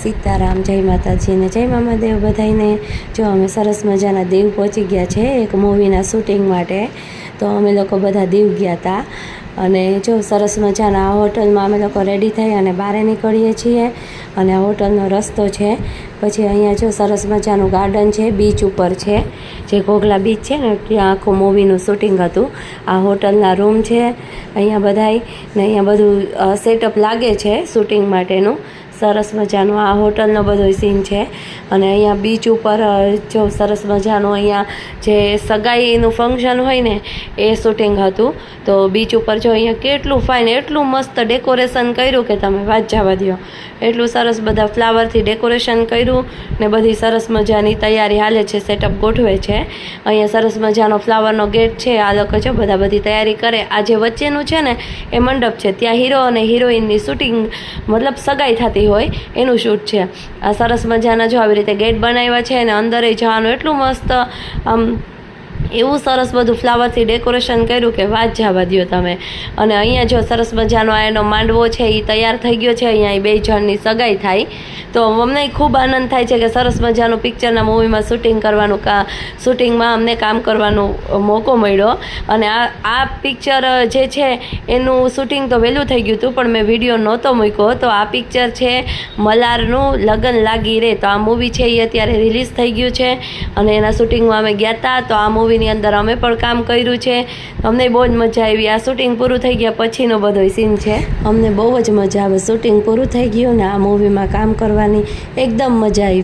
સીતારામ, જય માતાજી ને જય મામાદેવ બધાઈને। જો અમે સરસ મજાના દીવ પહોંચી ગયા છે એક મૂવીના શૂટિંગ માટે। તો અમે લોકો બધા દીવ ગયા હતા અને જો સરસ મજાના આ હોટલમાં અમે લોકો રેડી થઈ અને બહાર નીકળીએ છીએ અને આ હોટલનો રસ્તો છે। પછી અહીંયા જો સરસ મજાનું ગાર્ડન છે, બીચ ઉપર છે, જે ઘોઘલા બીચ છે ને ત્યાં આખું મૂવીનું શૂટિંગ હતું। આ હોટલના રૂમ છે અહીંયા બધાય ને અહીંયા બધું સેટઅપ લાગે છે શૂટિંગ માટેનું। સરસ મજાનું આ હોટલનો બધો સીન છે અને અહીંયા બીચ ઉપર જો સરસ મજાનું અહીંયા જે સગાઈનું ફંક્શન હોય ને એ શૂટિંગ હતું। તો બીચ ઉપર જો અહીંયા કેટલું ફાઇન, એટલું મસ્ત ડેકોરેશન કર્યું કે તમે વાત જવા દો। એટલું સરસ બધા ફ્લાવરથી ડેકોરેશન કર્યું ને બધી સરસ મજાની તૈયારી હાલે છે, સેટઅપ ગોઠવે છે। અહીંયા સરસ મજાનો ફ્લાવરનો ગેટ છે, આ લોકો જો બધા બધી તૈયારી કરે। આ જે વચ્ચેનું છે ને એ મંડપ છે, ત્યાં હીરો અને હિરોઈનની શૂટિંગ મતલબ સગાઈ થતી હોય એનું શૂટ છે। આ સરસ મજાના જો આવી રીતે ગેટ બનાવ્યા છે અને અંદર જવાનું એટલું મસ્ત આમ એવું સરસ બધું ફ્લાવરથી ડેકોરેશન કર્યું કે વાત જવા દો તમે। અને અહીંયા જો સરસ મજાનો એનો માંડવો છે એ તૈયાર થઈ ગયો છે, અહીંયા બે જણની સગાઈ થાય। તો અમને ખૂબ આનંદ થાય છે કે સરસ મજાનું પિક્ચરના મૂવીમાં શૂટિંગ કરવાનું શૂટિંગમાં અમને કામ કરવાનો મોકો મળ્યો। અને આ પિક્ચર જે છે એનું શૂટિંગ તો વહેલું થઈ ગયું હતું પણ મેં વિડીયો નહોતો મૂક્યો। તો આ પિક્ચર છે મલારનું લગન લાગી રે, તો આ મૂવી છે એ અત્યારે રિલીઝ થઈ ગયું છે અને એના શૂટિંગમાં અમે ગયા હતા। તો આ મૂવીની અંદર અમે પણ કામ કર્યું છે, અમને બહુ જ મજા આવી। આ શૂટિંગ પૂરું થઈ ગયા પછીનો બધો સીન છે, અમને બહુ જ મજા આવે। શૂટિંગ પૂરું થઈ ગયું ને આ મૂવીમાં કામ કરવાની એકદમ મજા આવી।